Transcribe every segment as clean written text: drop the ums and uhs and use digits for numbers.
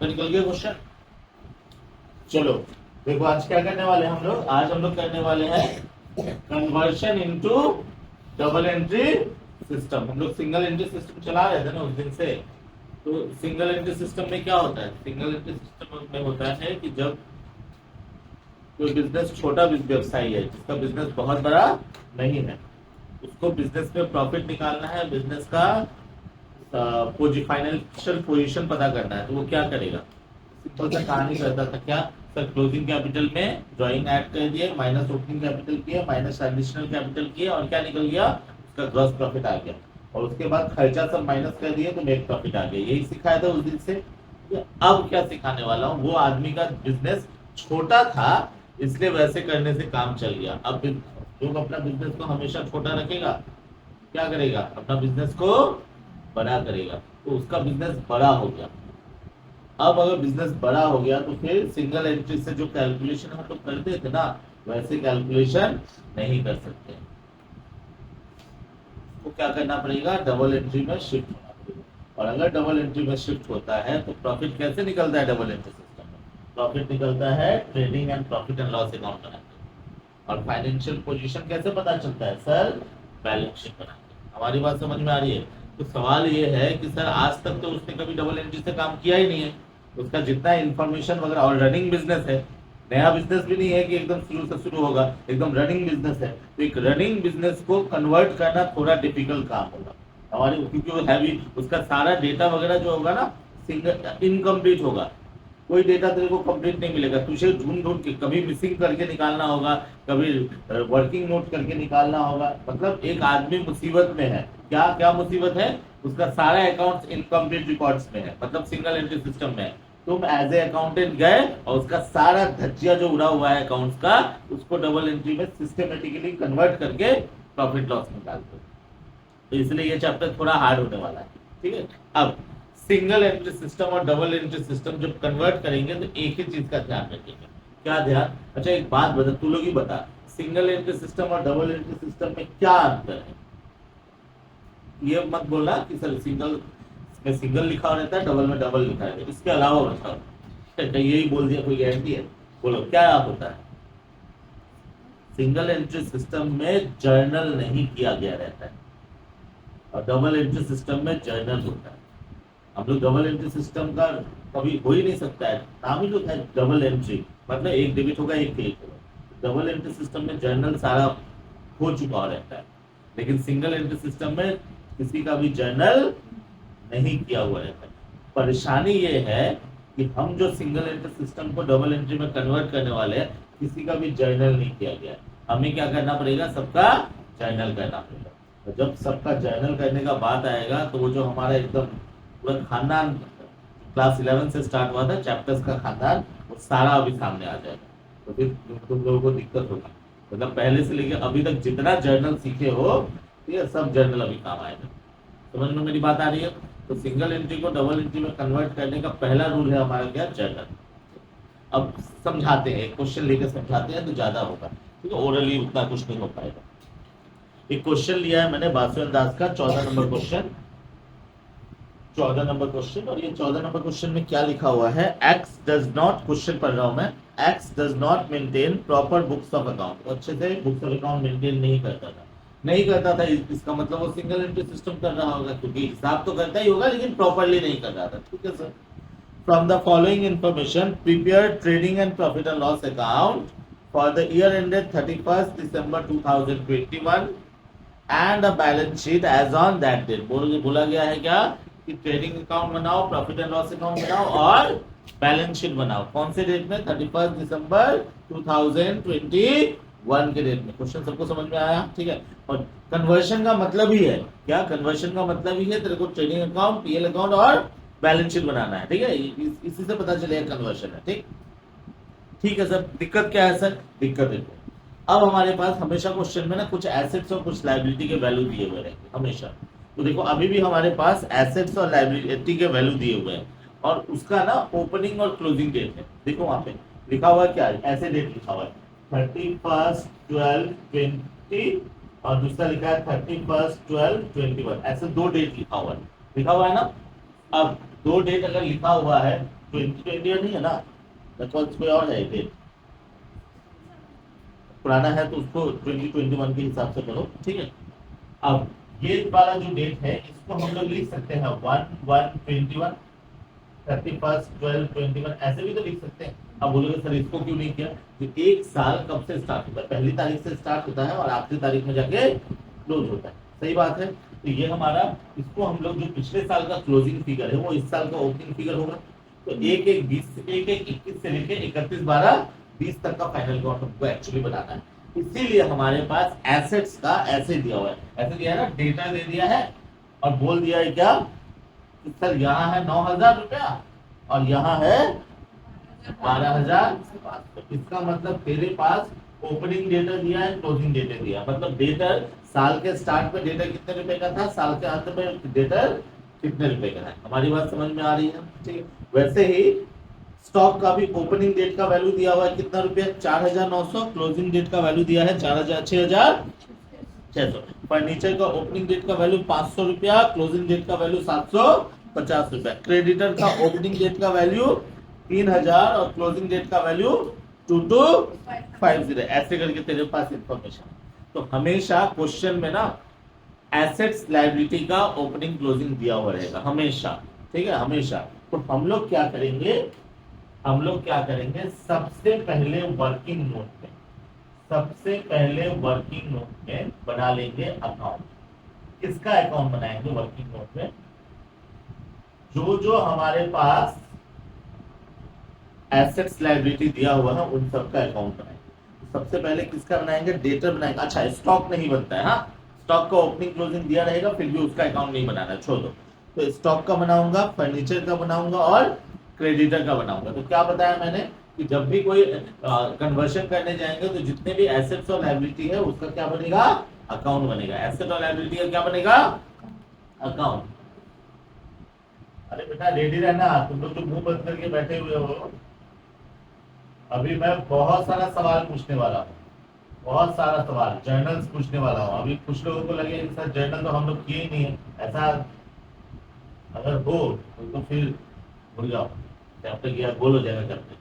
तो निकल गया क्वेश्चन। चलो देखो आज क्या करने वाले हैं हम लोग, आज हम लोग करने वाले हैं conversion into double entry system. हम लोग सिंगल एंट्री सिस्टम चला रहे थे ना उस दिन से। तो सिंगल एंट्री सिस्टम में क्या होता है, सिंगल एंट्री सिस्टम में होता है कि जब कोई बिजनेस छोटा व्यवसायी है जिसका बिजनेस बहुत बड़ा नहीं है, उसको बिजनेस में प्रॉफिट निकालना है, बिजनेस का फाइनेंशियल पोजीशन पता करना है, तो वो क्या करेगा, सिंपल सा कहानी करता था क्या सर, क्लोजिंग कैपिटल में ड्राइंग ऐड कर दिए, माइनस ओपनिंग कैपिटल किए, माइनस एडिशनल कैपिटल किए, और क्या निकल गया, उसका ग्रॉस प्रॉफिट आ गया, और उसके बाद खर्चा सब माइनस कर दिए तो नेट प्रॉफिट आ गया। यही सिखाया था उस दिन से। अब क्या सिखाने वाला हूँ, वो आदमी का बिजनेस छोटा था इसलिए वैसे करने से काम चल गया। अब लोग अपना बिजनेस को हमेशा छोटा रखेगा, क्या करेगा, अपना बिजनेस को बड़ा करेगा, तो उसका बिजनेस बड़ा हो गया। अब अगर बिजनेस बड़ा हो गया तो फिर सिंगल एंट्री से जो कैलकुलेशन हम लोग करते थे ना, वैसे कैलकुलेशन नहीं कर सकते, तो क्या करना पड़ेगा, डबल एंट्री में शिफ्ट होना पड़ेगा। और अगर डबल एंट्री में शिफ्ट होता है तो प्रॉफिट कैसे निकलता है, डबल एंट्री सिस्टम में प्रॉफिट निकलता है trading and profit and loss account बनाते। और फाइनेंशियल पोजीशन कैसे पता चलता है सर, बैलेंस शीट बनाते। हमारी बात समझ में आ रही है। तो सवाल ये है कि सर आज तक तो उसने कभी डबल एंट्री से काम किया ही नहीं है, उसका जितना इन्फॉर्मेशन वगैरह, और रनिंग बिजनेस है, नया बिजनेस भी नहीं है कि एकदम शुरू से शुरू होगा, एकदम रनिंग बिजनेस है, तो एक रनिंग बिजनेस को कन्वर्ट करना थोड़ा डिफिकल्ट काम होगा हमारी, क्योंकि वो हैवी, उसका सारा डेटा वगैरह जो होगा ना सिंगल इनकम्प्लीट होगा, कोई डेटा तेरे को कंप्लीट नहीं मिलेगा, तुझे ढूंढ ढूंढ के कभी मिसिंग करके निकालना होगा, कभी वर्किंग नोट करके निकालना होगा। मतलब एक आदमी मुसीबत में है, क्या क्या मुसीबत है, उसका सारा अकाउंट्स इनकम्प्लीट रिकॉर्ड्स में है, मतलब सिंगल एंट्री सिस्टम में है। तुम एज ए अकाउंटेंट गए और उसका सारा धज्जिया जो उड़ा हुआ है अकाउंट्स का, उसको डबल एंट्री में सिस्टमेटिकली कन्वर्ट करके प्रॉफिट लॉस निकालते हो। तो इसलिए ये चैप्टर थोड़ा हार्ड होने वाला है, ठीक है। अब सिंगल एंट्री सिस्टम और डबल एंट्री सिस्टम जब कन्वर्ट करेंगे तो एक ही चीज का ध्यान रखेंगे, क्या ध्यान, अच्छा एक बात बता, तू लोग ही बता, सिंगल एंट्री सिस्टम और डबल एंट्री सिस्टम में क्या अंतर है। ये मत बोलना कि सर सिंगल में सिंगल लिखा रहता है, डबल में डबल लिखा रहता है, इसके अलावा बताओ। यही बोल दिया, कोई गारंटी है, बोलो क्या होता है। सिंगल एंट्री सिस्टम में जर्नल नहीं किया गया रहता है और डबल एंट्री सिस्टम में जर्नल होता है। हम लोग डबल एंट्री सिस्टम का कभी हो ही नहीं सकता है, नाम ही तो है डबल एंट्री, मतलब एक डेबिट होगा एक क्रेडिट होगा। डबल एंट्री सिस्टम में जर्नल सारा हो चुका रहता है, लेकिन सिंगल एंट्री सिस्टम में किसी का भी जर्नल नहीं किया हुआ रहता है। परेशानी ये है कि हम जो सिंगल एंट्री सिस्टम को डबल एंट्री में कन्वर्ट करने वाले हैं, किसी का भी जर्नल नहीं किया गया है। हमें क्या करना पड़ेगा, सबका जर्नल करना पड़ेगा। तो जब सबका जर्नल करने का बात आएगा तो वो जो हमारा एकदम पूरा खानदान क्लास 11 से स्टार्ट हुआ था, चैप्टर्स का खानदान, वो सारा अभी सामने आ जाएगा। तो फिर तुम लोगों को दिक्कत होगी, मतलब पहले से लेकर अभी तक जितना जर्नल सीखे हो, ये सब जर्नल अभी काम आएगा। समझ में मेरी बात आ रही है। तो सिंगल एंट्री को डबल एंट्री में कन्वर्ट करने का पहला रूल है हमारा क्या, जर्नल। अब समझाते हैं, क्वेश्चन लेकर समझाते हैं तो ज्यादा होगा, ठीक है, ओरली उतना कुछ नहीं हो पाएगा। एक क्वेश्चन लिया है मैंने बासुअन दास का, 14 नंबर क्वेश्चन, 14 नंबर क्वेश्चन। और ये 14 नंबर क्वेश्चन में क्या लिखा हुआ है, एक्स डज नॉट, क्वेश्चन पढ़ रहा हूं मैं, x does not maintain proper books of account. अच्छे से बुक्स ऑफ अकाउंट मेंटेन नहीं करता था, इसका मतलब वो सिंगल एंट्री सिस्टम कर रहा होगा, क्योंकि हिसाब तो करता ही होगा लेकिन प्रॉपरली नहीं कर रहा था, ठीक है sir. From the following information prepare trading and profit and loss account for the year ended 31 December 2021 and a balance sheet as on that date. बोला गया है क्या कि ट्रेडिंग अकाउंट बनाओ, प्रॉफिट एंड लॉस अकाउंट बनाओ और balance sheet बनाओ। कौन से डेट में, 31 दिसंबर 2021 के डेट में। क्वेश्चन सबको समझ में आया, ठीक है। और कन्वर्शन का मतलब ही है क्या, कन्वर्शन का मतलब ही है तेरे को ट्रेडिंग अकाउंट, पीएल अकाउंट और बैलेंस शीट बनाना है, ठीक है। इसी से पता चलेगा कन्वर्शन है, ठीक, ठीक है सर। दिक्कत क्या है सर, दिक्कत देखो, अब हमारे पास हमेशा क्वेश्चन में ना कुछ एसेट्स और कुछ लायबिलिटी के वैल्यू दिए हुए रहेंगे हमेशा। तो देखो अभी भी हमारे पास एसेट्स और लायबिलिटी के वैल्यू दिए हुए हैं, और उसका ना ओपनिंग और क्लोजिंग डेट है। देखो वहां पे लिखा हुआ क्या है, ऐसे डेट लिखा हुआ है 31/12/20 और दूसरा लिखा है 31/12/21, ऐसे दो डेट लिखा हुआ है ना। अब दो डेट अगर लिखा हुआ है 2021 नहीं है ना, कोई और है डेट पुराना है तो उसको 2021 के हिसाब से करो, ठीक है। अब ये वाला जो डेट है इसको हम लोग लिख सकते हैं 1/1/21, 31/12/21, ऐसे भी तो लिख सकते हैं। अब बोलोगे सर इसको क्यों नहीं किया? तो एक साल कब से स्टार्ट होता है? पहली तारीख से स्टार्ट होता है और आखिरी तारीख में जाके क्लोज होता है, सही बात है। तो ये हमारा, इसको हम लोग जो पिछले साल का क्लोजिंग फिगर है वो इस साल का ओपनिंग फिगर होगा। तो 1/1/20 से लेके 31/12/20 तक का फाइनल काउंट हमको एक्चुअली बनाना है। इसीलिए हमारे पास एसेट्स का ऐसे दिया हुआ है, ऐसे दिया है ना, डेटा दे दिया है और बोल दिया है क्या कि सर यहाँ है 9,000 रुपया और यहाँ है 12,500। इसका मतलब तेरे पास ओपनिंग डेटा दिया है, क्लोजिंग डेटा दिया, मतलब डेटर साल के स्टार्ट में डेटा कितने रुपए का था, साल के अंत में डेटर कितने रुपए का है। हमारी बात समझ में आ रही है, ठीक है। वैसे ही स्टॉक का भी ओपनिंग डेट का वैल्यू दिया हुआ है कितना रुपया, 4,900, क्लोजिंग डेट का वैल्यू दिया है 6,600। फर्नीचर का ओपनिंग डेट का वैल्यू 500 रुपया, क्लोजिंग डेट का वैल्यू 750 रुपया। क्रेडिटर का ओपनिंग डेट का वैल्यू 3,000 और क्लोजिंग डेट का वैल्यू 2250। ऐसे करके तेरे पास इंफॉर्मेशन। तो हमेशा क्वेश्चन में ना एसेट्स लायबिलिटी का ओपनिंग क्लोजिंग दिया हुआ रहेगा हमेशा, ठीक है, हमेशा। तो हम लोग क्या करेंगे, सबसे पहले वर्किंग नोट में बना लेंगे अकाउंट। किसका अकाउंट बनाएंगे वर्किंग नोट में? जो हमारे पास एसेट्स लायबिलिटी दिया हुआ है उन सबका अकाउंट बनाएंगे। सबसे पहले किसका बनाएंगे? डेटर बनाएंगे। अच्छा, स्टॉक नहीं बनता है, हाँ, स्टॉक का ओपनिंग क्लोजिंग दिया रहेगा फिर भी उसका अकाउंट नहीं बनाना, छोड़ दो। तो स्टॉक का बनाऊंगा, फर्नीचर का बनाऊंगा और क्रेडिटर का बनाऊंगा। तो क्या बताया मैंने कि जब भी कोई कन्वर्शन करने जाएंगे तो जितने भी एसेट्स और लायबिलिटी है उसका क्या बनेगा? अकाउंट बनेगा। एसेट और लायबिलिटी का क्या बनेगा? अकाउंट। अरे बेटा रेडी रहना, तुम लोग तो मुंह बंद करके बैठे हुए हो। अभी मैं बहुत सारा सवाल पूछने वाला हूँ, बहुत सारा सवाल जर्नल्स पूछने वाला हूँ। अभी कुछ लोगों को लगेगा कि सर जर्नल तो हम लोग किए ही नहीं है, ऐसा अगर हो तो फिर भूल जाओ, जब तक यार बोलो जाएगा करते।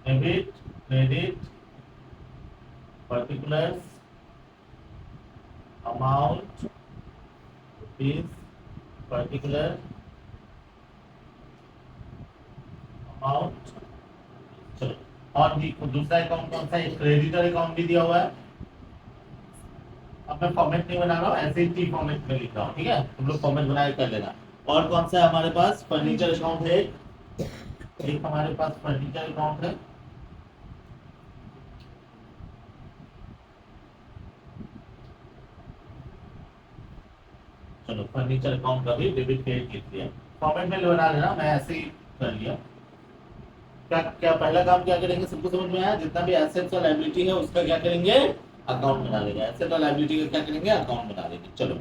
Debit, credit, particulars, amount, rupees, particular amount. चलो, और भी दूसरा अकाउंट कौन सा है? क्रेडिटर अकाउंट भी दिया हुआ है। अब मैं फॉर्मेट नहीं बना रहा हूँ, ऐसे ही फॉर्मेट में लिख रहा हूँ, ठीक है, तुम लोग फॉर्मेट बना कर लेना। और कौन सा है हमारे पास? फर्नीचर अकाउंट है, एक हमारे पास फर्नीचर अकाउंट है। चलो, फर्नीचर अकाउंट का भी डेबिट क्रेडिट लिख दिया, फॉर्मेट में बना लेना, मैं ऐसे ही कर लिया। क्या क्या पहला काम क्या करेंगे? सबको समझ में आया? जितना भी एसेट्स और लायबिलिटी है उसका क्या करेंगे? अकाउंट बना लेंगे। एसेट और लायबिलिटी का क्या करेंगे? अकाउंट बना लेंगे। चलो,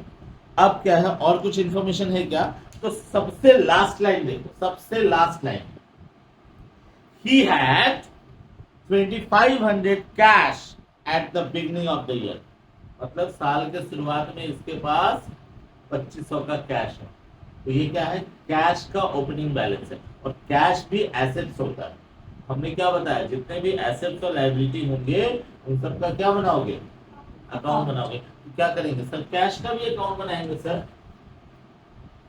अब क्या है, और कुछ इंफॉर्मेशन है क्या? तो सबसे लास्ट लाइन देखो, सबसे last line, he had 2,500 cash at the beginning of the year. मतलब साल के शुरुआत में इसके पास 2,500 का कैश है। तो ये क्या है? कैश का ओपनिंग बैलेंस है। और कैश भी एसेट्स होता है। हमने क्या बताया? जितने भी एसेट्स और लायबिलिटी होंगे उन सबका क्या बनाओगे? अकाउंट बनाओगे। तो क्या करेंगे सर? कैश का भी अकाउंट बनाएंगे सर,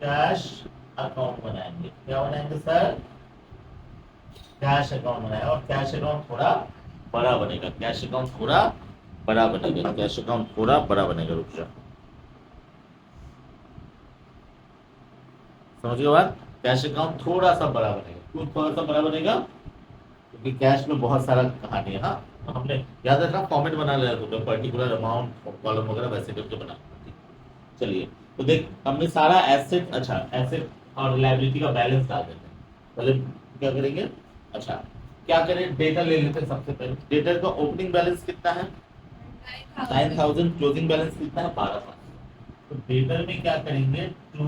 कैश अकाउंट बनाएंगे। क्या बनाएंगे सर? कैश अकाउंट बनाएगा। और कैश अकाउंट थोड़ा बड़ा बनेगा, कैश अकाउंट थोड़ा बड़ा बनेगा, कैश अकाउंट थोड़ा बड़ा बनेगा। रुक जाओ, समझ गए बात? कैश अकाउंट थोड़ा सा बड़ा बनेगा। क्यों थोड़ा सा बड़ा बनेगा? क्योंकि कैश में बहुत सारा कहानी है। हाँ, तो हमने याद रखना, फॉर्मेट बना लिया तो पर्टिकुलर अमाउंट कॉलम वगैरह वैसे करके बना। चलिए, तो देख हमने सारा एसेट, अच्छा एसेट और लायबिलिटी का बैलेंस डाल देते हैं। पहले क्या करेंगे? अच्छा, क्या करें? डेटा ले लेते हैं सबसे पहले। डेटा का ओपनिंग बैलेंस कितना है? 9,000। क्लोजिंग बैलेंस कितना है? 12,500। तो डेटर में क्या करेंगे? टू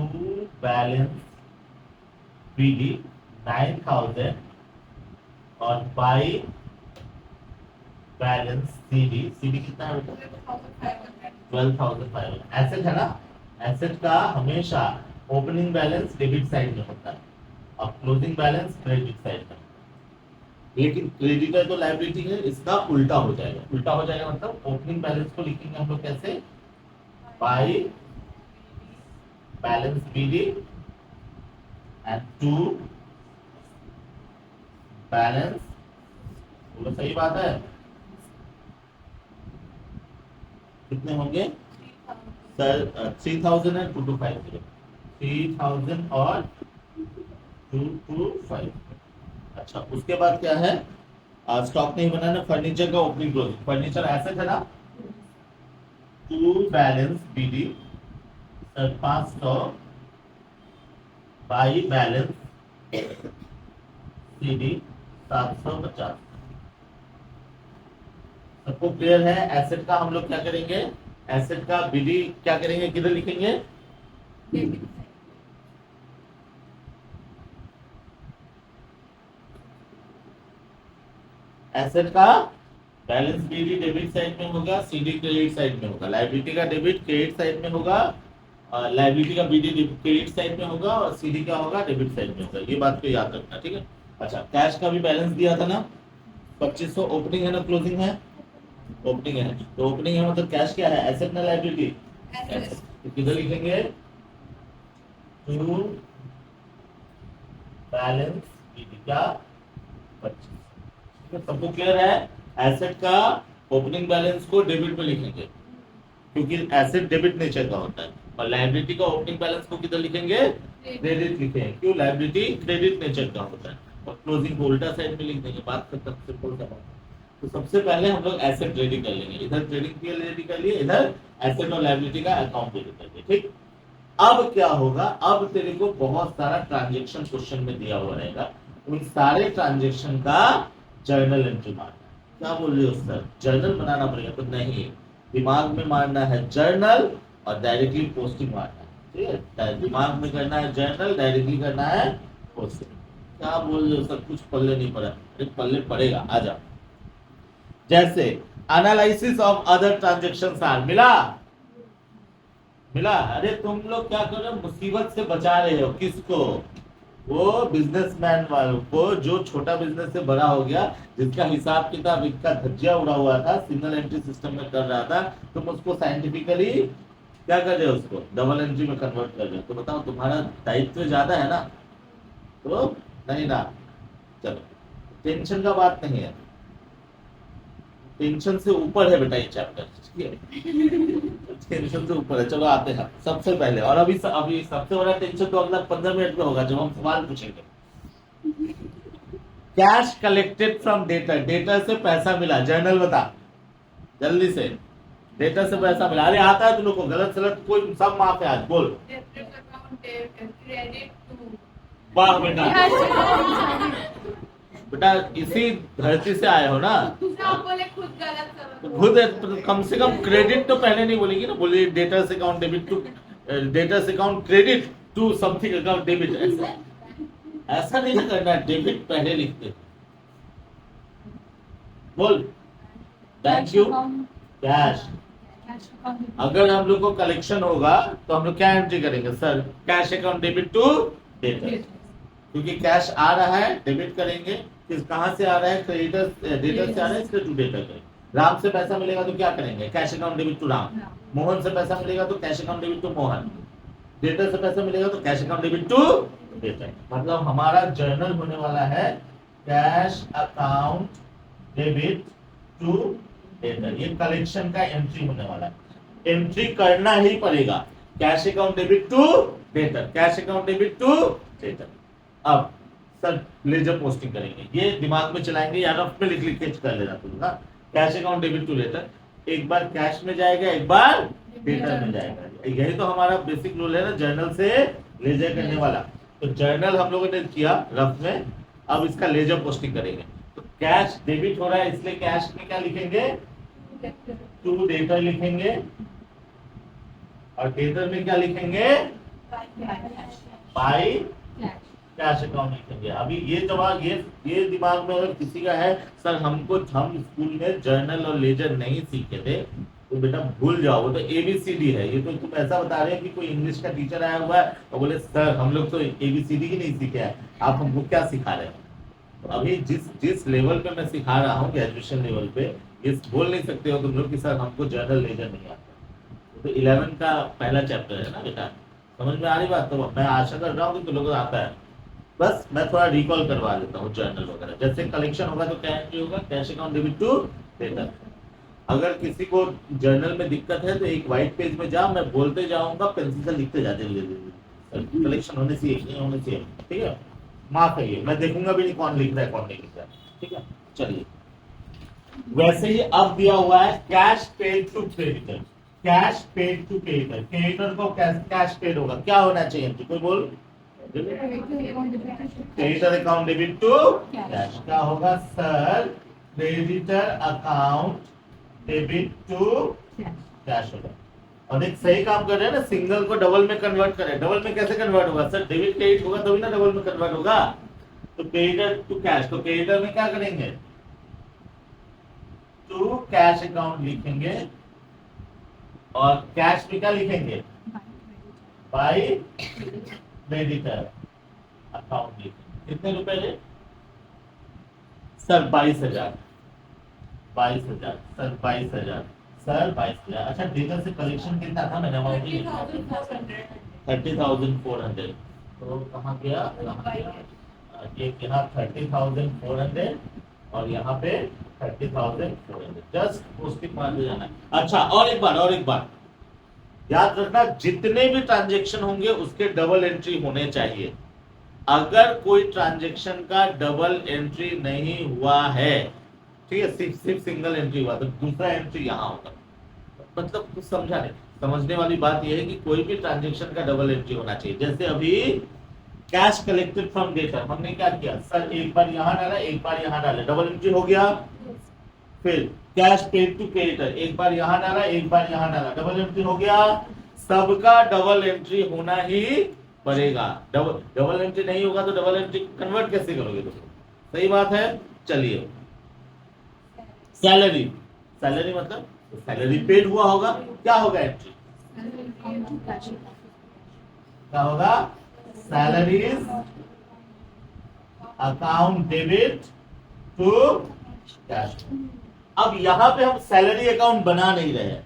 बैलेंस BD 9,000 और बाई बैलेंस CD कितना है बेटा? 12,500। एसेट है ना, एसेट का हमेशा ओपनिंग बैलेंस डेबिट साइड में होता है। अब क्लोजिंग बैलेंस क्रेडिट साइड में, लेकिन क्रेडिटर तो लायबिलिटी है, इसका उल्टा हो जाएगा। उल्टा हो जाएगा मतलब ओपनिंग बैलेंस को लिखेंगे हम लोग कैसे, by balance BD and to balance, बोलो सही बात है, कितने होंगे सर, 3000 एंड 2250, 3000 और 225। अच्छा, उसके बाद क्या है, स्टॉक नहीं बनाना, फर्नीचर का ओपनिंग क्लोजिंग, फर्नीचर एसेट है ना, to balance BD sir 500 by balance CD 750। सबको क्लियर है? एसेट का हम लोग क्या करेंगे, एसेट का बीडी क्या करेंगे, किधर लिखेंगे, एसेट का बैलेंस बीडी डेबिट साइड में होगा, सीडी क्रेडिट साइड में होगा, लायबिलिटी का डेबिट क्रेडिट साइड में होगा, लायबिलिटी का बीडी क्रेडिट साइड में होगा, और सीडी क्या होगा, डेबिट साइड में होगा। ये बात को याद रखना, ठीक है। अच्छा, कैश का भी बैलेंस दिया था ना, 2500 ओपनिंग है ना क्लोजिंग है, ओपनिंग है, तो ओपनिंग है मतलब कैश क्या है, एसेट ना लायबिलिटी, तो किधर लिखेंगे, टू बैलेंस बीडी क्या 25। सबको क्लियर है? एसेट का ओपनिंग बैलेंस को डेबिट में लिखेंगे, क्योंकि एसेट डेबिट नेचर का होता है, और लायबिलिटी का ओपनिंग बैलेंस को किधर लिखेंगे, क्रेडिट लिखेंगे, क्यों, लायबिलिटी क्रेडिट नेचर का होता है, और क्लोजिंग को उल्टा साइड में लिख देंगे। बात खत्म, सिंपल सा बात। तो सबसे पहले हम लोग एसेट रेडी कर लेंगे, इधर ट्रेडिंग के लिए रेडी कर लिए, इधर एसेट और लायबिलिटी का अकाउंट रेडी कर लिए, ठीक। अब क्या होगा, अब तेरे को बहुत सारा ट्रांजेक्शन क्वेश्चन में दिया हुआ रहेगा, उन सारे ट्रांजेक्शन का जर्नल एंट्री मारना। क्या बोल रहे हो सर, जर्नल बनाना पड़ेगा? तो नहीं, दिमाग में मारना है जर्नल और डायरेक्टली पोस्टिंग मारना है, ठीक है। दिमाग में करना है जर्नल, डायरेक्टली करना है पोस्टिंग। क्या बोल रहे हो सर, कुछ पल्ले नहीं पड़ा? पल्ले पड़ेगा, आ जाओ। जैसे analysis of other transaction are, मिला मिला। अरे तुम लोग क्या कर रहे हो, मुसीबत से बचा रहे हो किसको, वो बिजनेसमैन वालों को, जो छोटा बिजनेस से बड़ा हो गया, जिसका हिसाब किताब इसका धज्जिया उड़ा हुआ था, सिंगल एंट्री सिस्टम में कर रहा था, तुम उसको साइंटिफिकली क्या कर रहे हो, उसको डबल एंट्री में कन्वर्ट कर रहे हो। तो बताओ, तुम्हारा दायित्व ज्यादा है ना, तो नहीं ना। चलो, टेंशन का बात नहीं है, टेंशन से ऊपर है बेटा ये चैप्टर, टेंशन से ऊपर है। चलो आते हैं सबसे पहले, और अभी सबसे बड़ा टेंशन तो अगला 15 मिनट में होगा जब हम सवाल पूछेंगे। Cash collected from debtor, debtor से पैसा मिला, जर्नल बता जल्दी से, डेटर से पैसा मिला। अरे आता है तुम लोग को, गलत सलत कोई सब माफ है आज, बोल। वाह बेटा इसी धरती से आए हो ना, बोले खुद गलत, खुद कम से कम क्रेडिट तो पहले नहीं बोलेगी ना, बोलिए debtors account debit to, debtors account credit to something account debit, ऐसा नहीं करना, डेबिट पहले लिखते। बोल, थैंक यू कैश। अगर हम लोग को कलेक्शन होगा तो हम लोग क्या एंट्री करेंगे sir, cash account debit to debtor, क्योंकि कैश आ रहा है डेबिट करेंगे, किस कहां से आ रहा है, क्रेडिटर डेटर से आ रहा है, इसलिए टू डेटर करेंगे। राम से पैसा मिलेगा तो क्या करेंगे, cash account debit to Ram. Mohan से पैसा मिलेगा तो cash account debit to Mohan. Debtor से पैसा मिलेगा तो cash account debit to debtor. मतलब हमारा जर्नल होने वाला है cash account debit to debtor, ये कलेक्शन का एंट्री होने वाला है, एंट्री करना ही पड़ेगा, cash account debit to debtor, cash account debit to debtor. अब सर लेजर पोस्टिंग करेंगे, ये दिमाग में चलाएंगे या रफ में लिख लिख के कर लेना तुम ना, cash account debit to debtor, एक बार कैश में जाएगा, एक बार डेटर में जाएगा। यही तो हमारा बेसिक रूल है ना, जर्नल से लेजर करने वाला। तो जर्नल हम लोगों ने किया रफ में, अब इसका लेजर पोस्टिंग करेंगे। तो कैश डेबिट हो रहा है, इसलिए कैश में क्या लिखेंगे, टू डेटर लिखेंगे, और डेटर में क्या लिखेंगे, बाय कैश अकाउंट लिखेंगे। अभी ये जवाब, ये दिमाग में अगर किसी का है सर, हम स्कूल में जर्नल और लेजर नहीं सीखे थे, तो बेटा भूल जाओ, वो तो ABCD है। ये तो तुम ऐसा बता रहे हो कि कोई इंग्लिश का टीचर आया हुआ है और बोले सर हम लोग तो ABCD ही नहीं सीखे हैं, आप हमको क्या सिखा रहे हैं। तो अभी जिस जिस लेवल पे मैं सिखा रहा हूँ, ग्रेजुएशन लेवल पे, ये बोल नहीं सकते हो तुम लोग कि सर हमको जर्नल लेजर नहीं आता। तो 11 का पहला चैप्टर है ना बेटा, समझ में आ रही बात। तो मैं आशा कर रहा हूँ कि तुम लोगों को आता है। बस मैं थोड़ा रिकॉल करवा देता हूँ जर्नल वगैरह। जैसे कलेक्शन होगा तो क्या एंट्री होगा, cash account debit to debtor. अगर किसी को जर्नल में दिक्कत है तो एक व्हाइट पेज में जा, मैं बोलते जाऊंगा, पेंसिल से लिखते जाते कलेक्शन होने से नहीं होने से, ठीक है। माफ है ये, मैं देखूंगा भी नहीं कौन लिख रहा है कौन नहीं लिख रहा है, ठीक है। चलिए, वैसे ही अब दिया हुआ है cash paid to creditor. Cash paid to creditor, creditor को कैश पेड होगा, क्या होना चाहिए कोई बोल। Creditor account debit to cash, क्या होगा sir, creditor account debit to cash होगा। और एक सही काम कर रहे हैं ना, सिंगल को डबल में कन्वर्ट करें। डबल में कैसे कन्वर्ट होगा सर, डेबिट क्रेडिट होगा तभी ना डबल में कन्वर्ट होगा। तो क्रेडिटर टू कैश, तो क्रेडिटर में क्या करेंगे, टू कैश अकाउंट लिखेंगे, और कैश में क्या लिखेंगे, बाय क्रेडिटर अकाउंट लिखेंगे। कितने रुपए ले सर, 22,000। 22,000 sir, 22,000 sir, 22,000। अच्छा, डेटर से कलेक्शन कितना था, मैंने अमाउंट ही लिखा 30,400। तो कहाँ गया, एक यहाँ 30,400 और यहाँ पे 30,400, जस्ट उसके बाद जाना है। अच्छा, और एक बार याद रखना, जितने भी ट्रांजेक्शन होंगे उसके डबल एंट्री होने चाहिए। अगर कोई ट्रांजेक्शन का डबल एंट्री नहीं हुआ है, ठीक है, सिर्फ सिंगल एंट्री हुआ, तो दूसरा एंट्री यहाँ होगा। मतलब कुछ समझा नहीं, समझने वाली बात यह है कि कोई भी ट्रांजेक्शन का डबल एंट्री होना चाहिए। जैसे अभी कैश कलेक्टेड फ्रॉम डेटर, हमने क्या किया सर, एक बार यहाँ डाला एक बार यहाँ डाला, डबल एंट्री हो गया। फिर कैश पेड टू क्रेडिटर, एक बार यहाँ डाला एक बार यहाँ डाला, डबल एंट्री हो गया। सबका डबल एंट्री होना ही पड़ेगा। डबल एंट्री नहीं होगा तो डबल एंट्री कन्वर्ट कैसे करोगे तुम, सही बात है। चलिए, सैलरी, सैलरी मतलब सैलरी पेड हुआ होगा, क्या होगा एंट्री, क्या होगा, salaries account debit to cash. अब यहां पे हम सैलरी अकाउंट बना नहीं रहे हैं,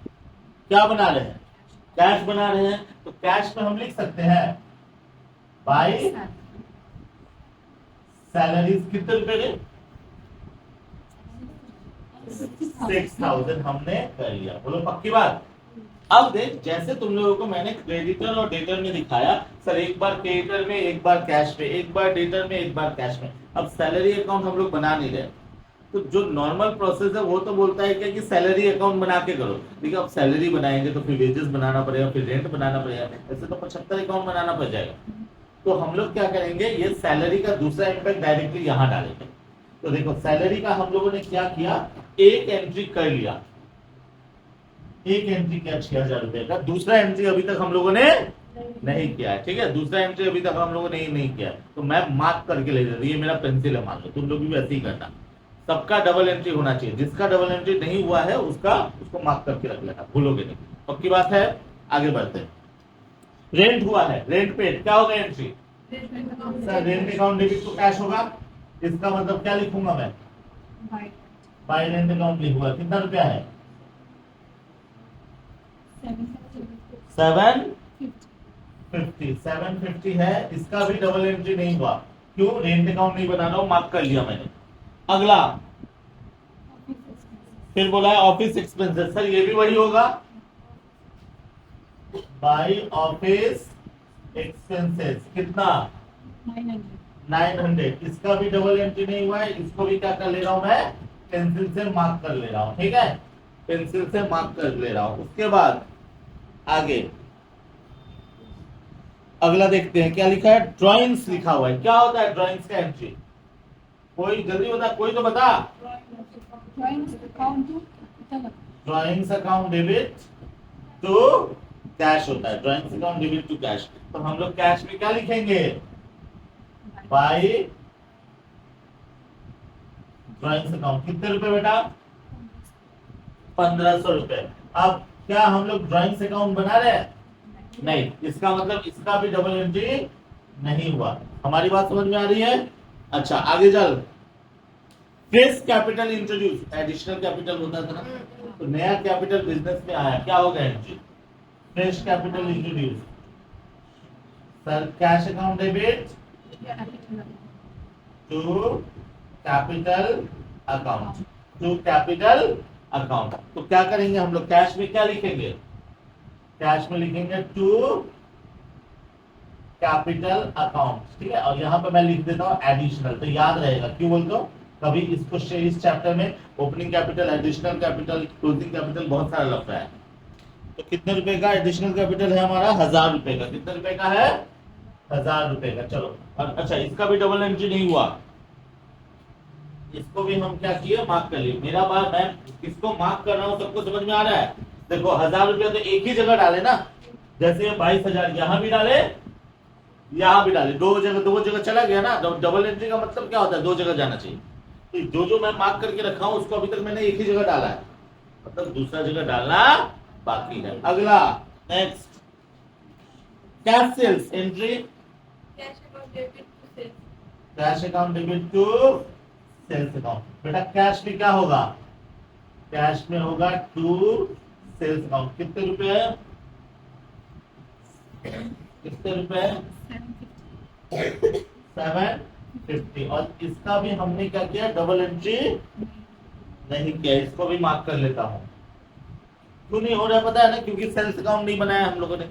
क्या बना रहे हैं, कैश बना रहे हैं। तो कैश में हम लिख सकते हैं बाय सैलरीज, कितने रुपए के, 6,000 हमने कर लिया। बोलो पक्की बात। अब देख, जैसे तुम लोगों को मैंने क्रेडिटर और डेटर में दिखाया, सर एक बार क्रेडिटर में एक बार कैश में, एक बार डेटर में एक बार कैश में। अब सैलरी अकाउंट हम लोग बना नहीं रहे, तो जो नॉर्मल प्रोसेस है वो तो बोलता है क्या कि सैलरी अकाउंट बना के करो। देखिए, अब सैलरी बनाएंगे तो फिर वेजेस बनाना पड़ेगा, फिर रेंट बनाना पड़ेगा, ऐसे तो 75 अकाउंट बनाना पड़ जाएगा। तो हम लोग क्या करेंगे, ये सैलरी का दूसरा इम्पैक्ट डायरेक्टली यहाँ डालेंगे। तो देखो, सैलरी का हम लोगों ने क्या किया, एक एंट्री कर लिया, एक एंट्री किया 6,000 रुपए का। दूसरा एंट्री अभी तक हम लोगों ने नहीं किया है, ठीक है, दूसरा एंट्री अभी तक हम लोगों ने नहीं किया है। तो मैं मार्क करके ले जाती, ये मेरा पेंसिल है, मान लो तुम लोग भी वैसे ही करना। सबका डबल एंट्री होना चाहिए, जिसका डबल एंट्री नहीं हुआ है उसको मार्क करके रख लेना, भूलोगे नहीं। पक्की बात है, आगे बढ़ते हैं। रेंट हुआ है, रेंट पेड, क्या होगा entry, sir rent account debit to cash होगा। इसका मतलब क्या लिखूंगा मैं, बाय रेंट अकाउंट लिखूंगा। कितना रुपया है, 750 है। इसका भी डबल एंट्री नहीं हुआ, क्यों, रेंट अकाउंट नहीं बना रहा हूं, मार्क कर लिया मैंने। अगला फिर बोला है ऑफिस एक्सपेंसेस, सर ये भी वही होगा, बाय ऑफिस एक्सपेंसेस, कितना 900। इसका भी डबल एंट्री नहीं हुआ है, इसको भी क्या कर ले रहा हूं मैं, पेंसिल से मार्क कर ले रहा हूं, ठीक है, पेंसिल से मार्क कर ले रहा हूं। उसके बाद आगे अगला देखते हैं क्या लिखा है, ड्राइंग्स लिखा हुआ है। क्या होता है ड्राइंग्स का एंट्री, कोई जल्दी बता, कोई तो बता। Drawings account debit to cash होता है, drawings account debit to cash. तो हम लोग कैश में क्या लिखेंगे, बाय ड्राइंग्स अकाउंट। कितने रुपए बेटा, 1,500 रुपए। अब क्या हम लोग ड्राइंग्स अकाउंट बना रहे हैं? नहीं, इसका मतलब इसका भी डबल एंट्री नहीं हुआ। हमारी बात समझ में आ रही है? अच्छा, आगे चल। Fresh capital introduce, additional capital होता था ना, तो नया कैपिटल बिजनेस में आया, क्या होगा entry? Fresh capital introduce. Sir cash account debit to capital account, to capital account. तो क्या करेंगे हम लोग? कैश में क्या लिखेंगे? कैश में लिखेंगे टू कैपिटल अकाउंट, ठीक है। और यहाँ पे मैं लिख देता हूँ एडिशनल, तो याद रहेगा। क्यों बोलते हो? कभी इसको इस चैप्टर में opening capital, additional capital, closing capital बहुत सारा लगता है। तो कितने रुपए का एडिशनल कैपिटल है हमारा? 1000 रुपए का। कितने रुपए का है? 1000 रुपए का। चलो, और अच्छा, इसका भी डबल एंट्री नहीं हुआ, इसको भी हम क्या किए? मार्क कर लिए। मेरा बात, मैं किसको मार्क कर रहा हूँ सबको समझ में आ रहा है? देखो 1000 रुपया तो एक ही जगह डाले ना, जैसे 22,000 यहाँ भी डाले, यहाँ भी डाले, दो जगह चला गया ना। डबल एंट्री का मतलब क्या होता है? दो जगह जाना चाहिए। तो जो मैं मार्क करके रखा हूं उसको अभी तक मैंने एक ही जगह डाला है, मतलब दूसरा जगह डालना बाकी है। अगला, next, cash sales entry, cash account debit to sales. Cash account debit to sales account. बेटा कैश में क्या होगा? कैश में होगा टू सेल्स अकाउंट। कितने रुपए है? कितने रुपए? 750। और इसका भी हमने क्या किया? डबल एंट्री नहीं किया। इसको भी मार्क कर लेता हूं। क्यों नहीं हो रहा पता है ना? क्योंकि सेल्स अकाउंट नहीं बनाया हम लोगों ने।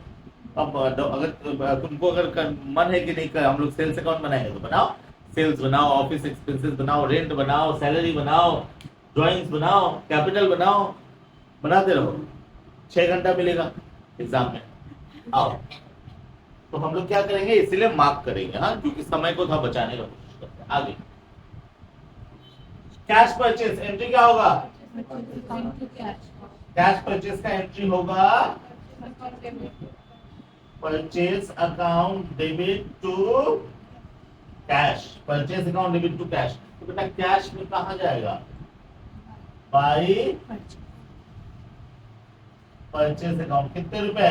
अब अगर तुमको अगर मन है कि नहीं कर, हम लोग सेल्स अकाउंट बनाएंगे तो बनाओ, सेल्स बनाओ, ऑफिस एक्सपेंसेस बनाओ, रेंट बनाओ, सैलरी बनाओ, ड्राइंग्स बनाओ, कैपिटल बनाओ, बनाते रहो। 6 घंटा मिलेगा एग्जाम में, आओ। तो हम लोग क्या करेंगे? इसीलिए मार्क करेंगे, हाँ, क्योंकि समय को था बचाने का कोशिश करते हैं। आगे, कैश परचेस एंट्री क्या होगा? कैश परचेस का एंट्री होगा purchase account debit to cash. Purchase account debit to cash. तो बेटा कैश में कहा जाएगा? By purchase account. कितने रुपए?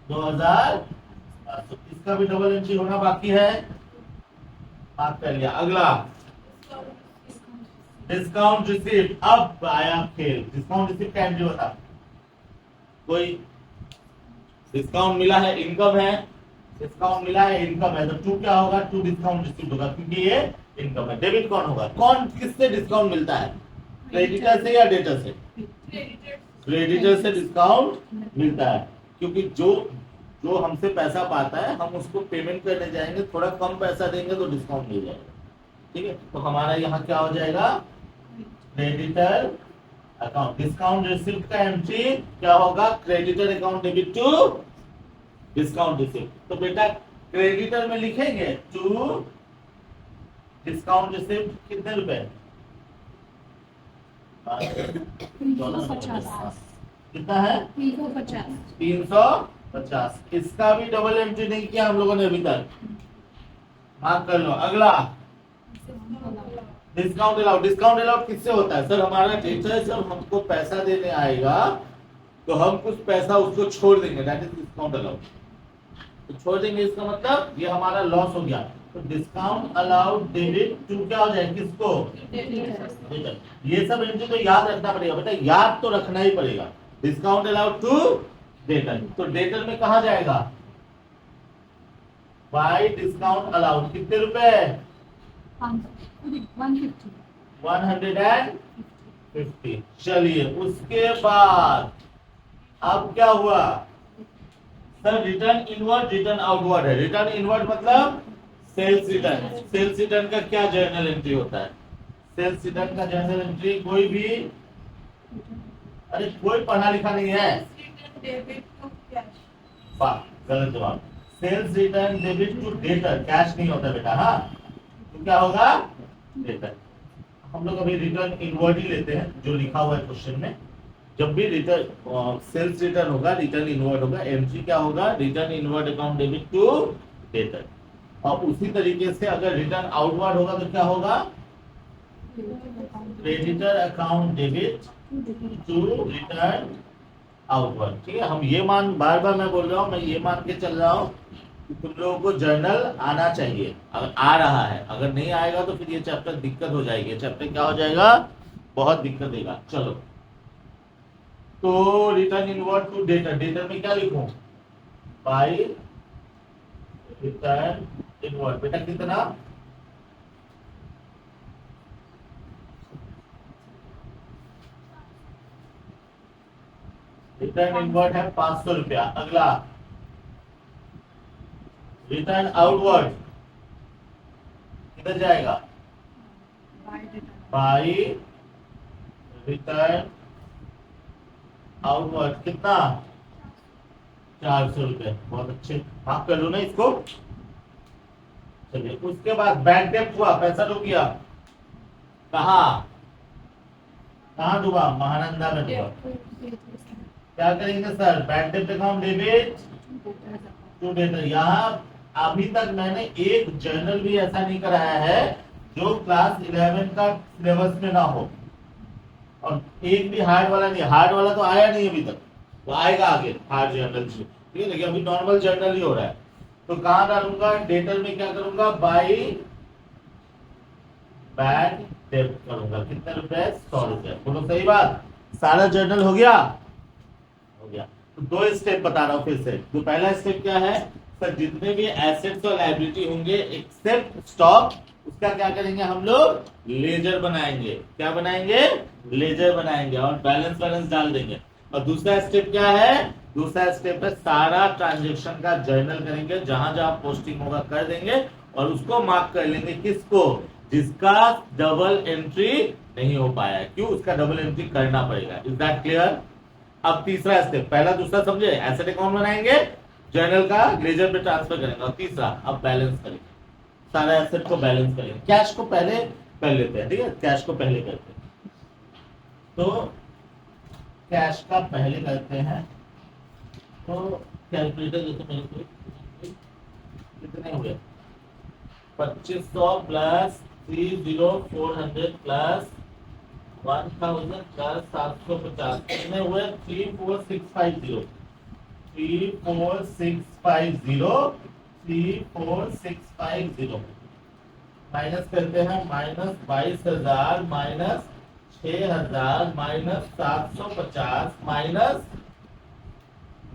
2000। तो इसका भी डबल एंट्री होना बाकी है, मार्क कर लिया। अगला, डिस्काउंट रिसीप्ट। अब आया खेल, डिस्काउंट रिसीप्ट का एंट्री बता। कोई डिस्काउंट मिला है, इनकम है, डिस्काउंट मिला है, इनकम है, तो टू क्या होगा? टू डिस्काउंट रिसीप्ट होगा, क्योंकि ये इनकम है। डेबिट कौन होगा? कौन किससे डिस्काउंट मिलता है? क्रेडिटर से या डेटर से? क्रेडिटर से डिस्काउंट मिलता है, क्योंकि जो हमसे पैसा पाता है हम उसको पेमेंट करने जाएंगे, थोड़ा कम पैसा देंगे तो डिस्काउंट मिल जाएगा, ठीक है। तो हमारा यहाँ क्या हो जाएगा? Creditor account. डिस्काउंट रिसीप्ट का एंट्री क्या होगा? Creditor account debit to discount receipt. तो बेटा क्रेडिटर में लिखेंगे टू डिस्काउंट रिसीप्ट। कितने रुपए? 350। कितना है? 350। इसका भी डबल एंट्री नहीं किया हम लोगों ने अभी तक, मार्क कर लो। अगला, डिस्काउंट अलाउड। डिस्काउंट अलाउड किससे होता है? सर हमारा डेटर जब हमको पैसा देने आएगा तो हम कुछ पैसा उसको छोड़ देंगे, दैट इज डिस्काउंट अलाउड। तो छोड़ देंगे, इसका मतलब ये हमारा लॉस हो गया। तो डिस्काउंट अलाउड डेबिट टू क्या हो जाए? किसको? डेटर। ये सब एंट्री तो याद रखना पड़ेगा बेटा, याद तो रखना ही पड़ेगा। Discount allowed to debtor. तो डेटर में कहा जाएगा? By discount allowed. कितने रुपए? 150। चलिए, उसके बाद अब क्या हुआ? Sir return inward, return outward है। रिटर्न इनवर्ड मतलब सेल्स रिटर्न। सेल्स रिटर्न का क्या जर्नल एंट्री होता है? सेल्स रिटर्न का जर्नल एंट्री कोई भी, अरे कोई पढ़ा लिखा नहीं है, डेबिट टू कैश। वाह, गलत जवाब। Sales return debit to debtor, cash नहीं होता बेटा, हाँ। तो क्या होगा? डेटर। हम लोग अभी रिटर्न इनवर्ड ही लेते हैं जो लिखा हुआ है क्वेश्चन में। जब भी रिटर्न सेल्स रिटर्न होगा, रिटर्न इनवर्ड होगा, एंट्री क्या होगा? Return inward account debit to debtor. और उसी तरीके से अगर रिटर्न आउटवर्ड होगा तो क्या होगा? Creditor account debit to return outward. ठीक है, हम ये मान बार बार मैं बोल रहा हूँ, मैं ये मान के चल रहा हूँ कि तुम लोगों को जर्नल आना चाहिए। अगर आ रहा है, अगर नहीं आएगा तो फिर ये चैप्टर दिक्कत हो जाएगी। चैप्टर क्या हो जाएगा, बहुत दिक्कत देगा। चलो, तो return inward to debtor, debtor में क्या लिखूं, बाय रिटर्न इनवर्ड। बेटा कितना, रिटर्न इनवर्ड है 500 रुपया। अगला रिटर्न आउटवर्ड किधर जाएगा, बाय रिटर्न आउटवर्ड कितना, 400 रुपये। बहुत अच्छे, माफ कर लो ना इसको। चलिए, उसके बाद बैंक डेप्ट हुआ, पैसा डूब गया, कहा कहाँ डूबा, महानंदा में डूबा। क्या करेंगे सर, बैंक डेप्ट अकाउंट डेबिट टू डेटर। यहाँ अभी तक मैंने एक जर्नल भी ऐसा नहीं कराया है जो क्लास 11 का सिलेबस में ना हो, और एक भी हार्ड वाला नहीं। हार्ड वाला तो आया नहीं अभी तक, वो आएगा आगे हार्ड जर्नल से। ठीक है, लेकिन अभी नॉर्मल जर्नल ही हो रहा है। तो कहां डालूंगा, डेटर में क्या करूंगा, बाय बैंक डेप्ट करूंगा। कितने रुपए, 100 रुपए। बोलो सही बात, सारा जर्नल हो गया, हो गया। तो दो स्टेप बता रहा हूं फिर से। तो पहला स्टेप क्या है सर, जितने भी एसेट्स और लायबिलिटी होंगे एक्सेप्ट स्टॉक, उसका क्या करेंगे हम लोग, लेजर बनाएंगे। क्या बनाएंगे, लेजर बनाएंगे, और बैलेंस डाल देंगे। और दूसरा स्टेप क्या है, दूसरा स्टेप है सारा ट्रांजेक्शन का जर्नल करेंगे, जहां जहां पोस्टिंग होगा कर देंगे, और उसको मार्क कर लेंगे। किसको, जिसका डबल एंट्री नहीं हो पाया। क्यों, उसका डबल एंट्री करना पड़ेगा। Is that clear. अब तीसरा स्टेप, पहला दूसरा समझे, एसेट अकाउंट बनाएंगे, जर्नल का लेजर पे ट्रांसफर करेंगे, और तीसरा अब बैलेंस करेंगे, सारा एसेट को बैलेंस करेंगे। कैश को पहले कर लेते हैं, ठीक है, कैश को पहले करते हैं। तो कैश का पहले करते हैं। तो कैलकुलेटर जैसे मेरे को कितने हुए, 2500 प्लस 30400 प्लस 1000 प्लस 750 कितने हुए, 34650। 34650 माइनस करते हैं, minus 22,000 minus 6,000 minus 750 minus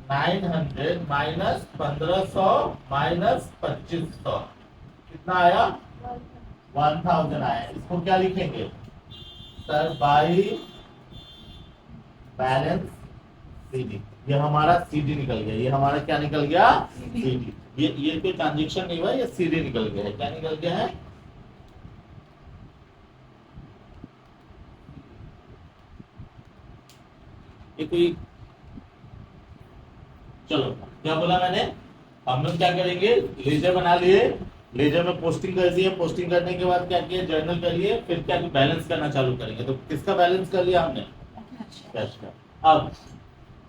900 minus 1500 minus 2500, कितना आया, 1000 आया। इसको क्या लिखेंगे सर, बाई बैलेंस सीडी। ये हमारा सीडी निकल गया, ये हमारा क्या निकल गया, सीडी। ये कोई ट्रांजेक्शन नहीं हुआ, ये सीडी निकल गया है। क्या निकल गया है, ये कोई, चलो क्या बोला मैंने, हम लोग क्या करेंगे, लेजर बना लिए, लेजर में पोस्टिंग कर दिए, पोस्टिंग करने के बाद क्या किया, जर्नल कर लिए, फिर क्या बैलेंस करना चालू करेंगे। तो किसका बैलेंस कर लिया हमने, कैश का। अब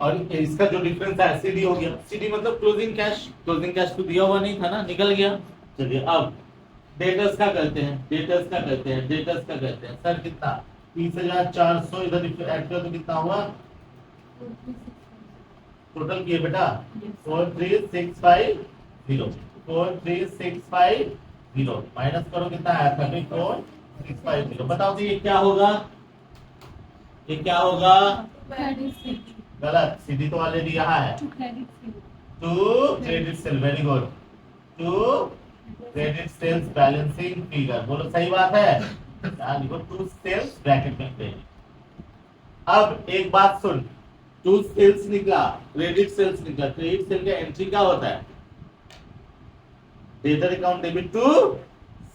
और इसका जो डिफरेंस है सीडी हो गया। सीडी मतलब क्लोजिंग कैश, क्लोजिंग कैश तो दिया हुआ नहीं था ना, निकल गया। चलिए अब डेटर्स का करते हैं, डेटर्स का करते हैं, डेटर्स का करते हैं। सर कितना, 30,400 इधर ऐड कर तो कितना हुआ, टोटल किए बेटा 43,650, 43,650 माइनस करो कितना आया, 34,650। बताओ तो ये क्या होगा, ये क्या होगा, गलत, सीधी तो ऑलरेडी यहाँ है, to credit sale, very good, to credit sales balancing figure. बोलो सही बात है, यहाँ लिखो टू सेल्स ब्रैकेट में क्रेडिट। अब एक बात सुन, टू सेल्स निकला, क्रेडिट सेल्स निकला, क्रेडिट सेल का एंट्री क्या होता है, debtor account debit to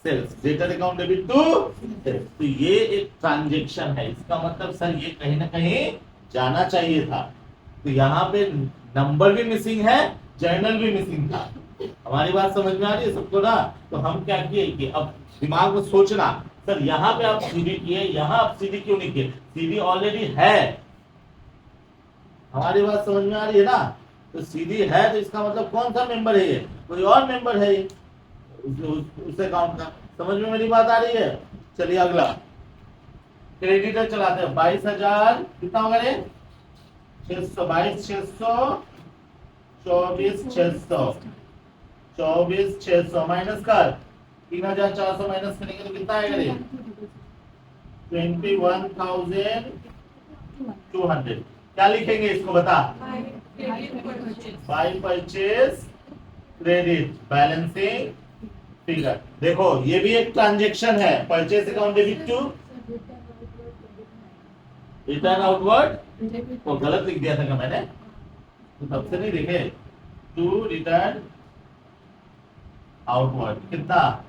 sales, debtor account debit to sales. तो ये एक ट्रांजेक्शन है, इसका मतलब सर ये कहीं ना कहीं जाना चाहिए था। तो यहाँ पे नंबर भी मिसिंग है, जर्नल भी मिसिंग था। हमारी बात समझ में आ रही है सबको ना। तो हम क्या किए कि अब दिमाग में सोचना, सर यहाँ पे आप सीडी किए, यहाँ आप सीडी क्यों नहीं किए, सीडी ऑलरेडी है। हमारी बात समझ में आ रही है ना। तो सीडी है तो इसका मतलब कौन सा मेंबर है, ये कोई और मेंबर है ये उस अकाउंट का। समझ में मेरी बात आ रही है। चलिए अगला, क्रेडिटर चलाते हैं 22,000 कितना होगा रे 600 22,600 24,600 24,600 माइनस कर 3,400 माइनस करेंगे तो कितना आएगा रे 21,200 क्या लिखेंगे इसको बता by purchase credit balancing figure देखो ये भी एक ट्रांजैक्शन है purchase account debit to return outward वो गलत लिख दिया था क्या मैंने तो तब से नहीं देखे टू रिटर्न आउटवर्ड कितना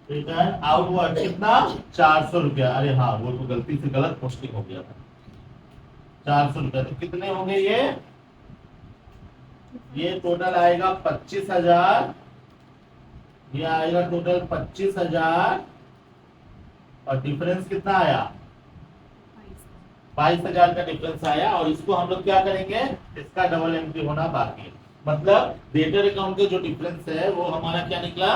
रिटर्न आउटवर्ड कितना 400 रुपया अरे हाँ वो तो गलती से गलत पोस्टिंग हो गया था 400 रुपया तो कितने होंगे ये टोटल आएगा 25,000 ये आएगा टोटल 25,000 और डिफरेंस कितना आया 22,000 का डिफरेंस आया और इसको हम लोग क्या करेंगे इसका डबल एंट्री होना बाकी है मतलब डेटर अकाउंट के जो डिफरेंस है वो हमारा क्या निकला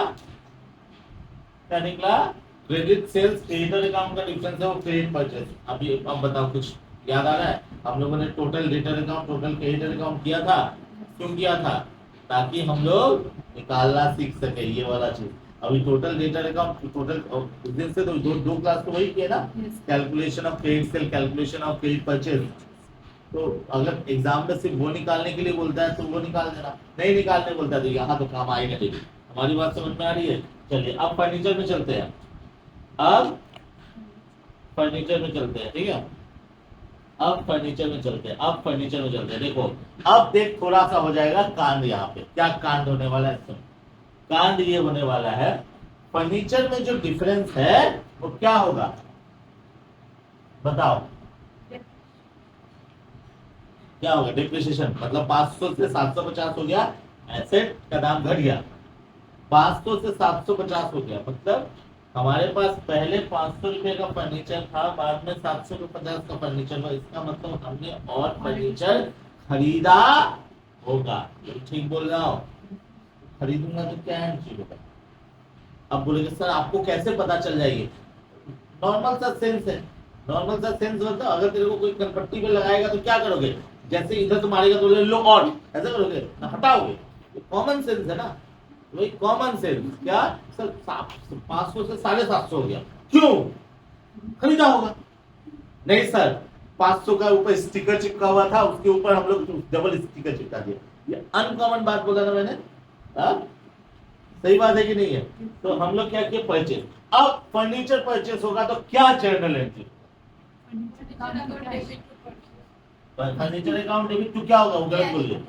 क्रेडिट सेल्स क्रेडिटर अकाउंट का डिफरेंस है वो क्रेडिट परचेज अभी अब बताओ कुछ याद आ रहा है हम लोगों ने total debtor account total creditor account किया था क्यों किया था ताकि हम लोग निकालना सीख सके ये वाला चीज अभी टोटल डेटर अकाउंट टोटल उस दिन से तो दो क्लास तो वही किए ना calculation of credit sale calculation of credit purchase तो अगर एग्जाम में सिर्फ वो निकालने के लिए बोलता है तो वो निकाल देना नहीं निकालने बोलता है तो यहाँ तो काम आएगा नहीं हमारी बात समझ में आ रही है चलिए अब फर्नीचर में चलते हैं अब फर्नीचर में चलते हैं ठीक है अब फर्नीचर में चलते हैं देखो अब देख थोड़ा सा हो जाएगा कांड यहाँ पे क्या कांड होने वाला है कांड ये होने वाला है फर्नीचर में जो डिफरेंस है वो क्या होगा बताओ क्या होगा डिप्रिसिएशन मतलब 500 से 750 हो गया एसेट का दाम घट गया 500 से 750 हो गया मतलब हमारे पास पहले 500 रुपए का फर्नीचर था बाद में 750 का फर्नीचर हुआ इसका मतलब हमने और फर्नीचर खरीदा होगा ठीक बोल रहा हूँ खरीदूंगा तो क्या एंट्री होगा अब बोलेंगे सर आपको कैसे पता चल जाएगी नॉर्मल सा सेंस है नॉर्मल सा सेंस मतलब अगर तेरे को कोई कनपट्टी पे लगाएगा तो क्या करोगे जैसे इधर तो मारेगा तो लो और ऐसा करोगे ना हटाओगे कॉमन सेंस है ना वही कॉमन सेंस क्या सर 500 से 750 हो गया क्यों खरीदा होगा नहीं सर 500 का ऊपर स्टिकर चिपका हुआ था उसके ऊपर हम लोग डबल स्टिकर चिपका दिया ये अनकॉमन बात बोला ना मैंने सही बात है कि नहीं है तो हम लोग क्या किए परचेज अब फर्नीचर परचेज होगा तो क्या journal entry furniture account debit to क्या होगा वो गलत बोलिए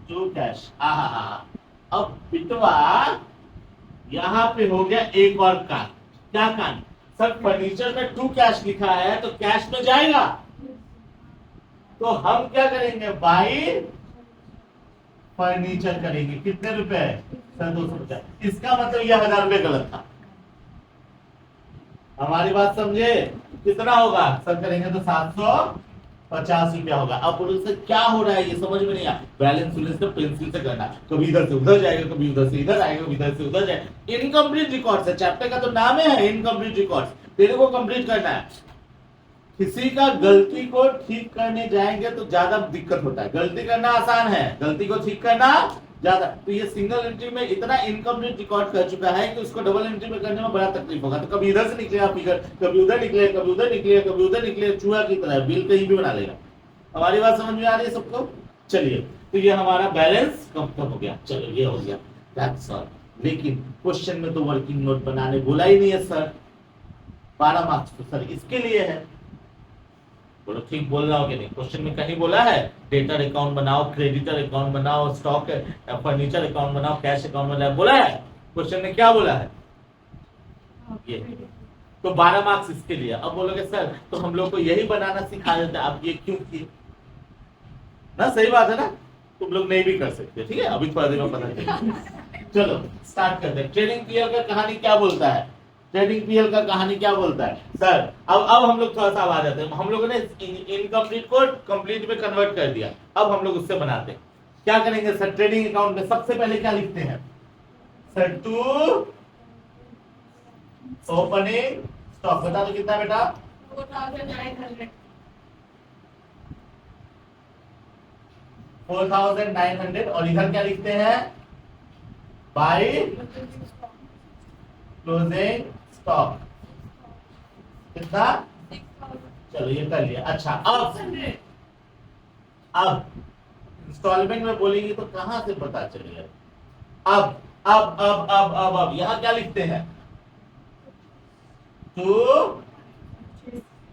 टू कैश अब बिटवा यहाँ पे हो गया एक और कांड क्या कांड सर फर्नीचर में टू कैश लिखा है तो कैश में जाएगा तो हम क्या करेंगे बाई फर्नीचर करेंगे कितने रुपए सर 200 रुपए इसका मतलब यह 1,000 रुपए गलत था हमारी बात समझे कितना होगा सर करेंगे तो 750 रुपया होगा अब बोलो सर क्या हो रहा है ये समझ में नहीं आया बैलेंस तो पेंसिल से करना कभी इधर से उधर जाएगा कभी उधर से इधर आएगा कभी इधर से उधर जाएगा इनकम्प्लीट रिकॉर्ड्स है चैप्टर का तो नाम है इनकम्प्लीट रिकॉर्ड्स तेरे को कंप्लीट करना है किसी का गलती को ठीक करने जाएंगे तो ज्यादा दिक्कत होता है गलती करना आसान है गलती को ठीक करना ज्यादा तो ये सिंगल एंट्री में इतना इनकम्प्लीट रिकॉर्ड कर चुका है कि उसको डबल एंट्री में करने में बड़ा तकलीफ होगा तो कभी इधर से निकलेगा फिगर कभी उधर निकले कभी उधर निकले कभी उधर निकले चूहा की तरह बिल कहीं भी बना लेगा हमारी बात समझ में आ रही है सबको चलिए तो ये हमारा बैलेंस खत्म हो गया चलो ये हो गया दैट्स ऑल लेकिन क्वेश्चन में तो वर्किंग नोट बनाने बोला ही नहीं है सर 12 मार्क्स तो सर इसके लिए है बोलो ठीक बोल रहा हो कि नहीं क्वेश्चन में कहीं बोला है डेटर अकाउंट बनाओ क्रेडिटर अकाउंट बनाओ स्टॉक फर्नीचर अकाउंट बनाओ कैश अकाउंट बनाओ बोला है क्वेश्चन में क्या बोला है ये तो 12 मार्क्स इसके लिए अब बोलोगे सर तो हम लोग को यही बनाना सिखा देते आप ये क्यों किए ना सही बात है ना तुम लोग नहीं भी कर सकते ठीक है अभी थोड़ा देर में पता चलेगा चलो स्टार्ट करते हैं ट्रेडिंग पीएल का कहानी क्या बोलता है ट्रेडिंग पीएल का कहानी क्या बोलता है सर अब हम लोग थोड़ा सा आ जाते हैं हम लोगों ने इनकम्प्लीट को कंप्लीट में कन्वर्ट कर दिया अब हम लोग उससे बनाते हैं क्या करेंगे सर ट्रेडिंग अकाउंट में सबसे पहले क्या लिखते हैं सर टू ओपनिंग स्टॉक बता दो कितना बेटा? 4,900. 4,900 और इधर क्या लिखते हैं? बाय क्लोजिंग स्टॉक कितना? 6,000. चलो ये कर लिया। अच्छा अब इंस्टॉलमेंट में बोलेंगे तो कहां से पता चलेगा? अब यहां क्या लिखते हैं? टू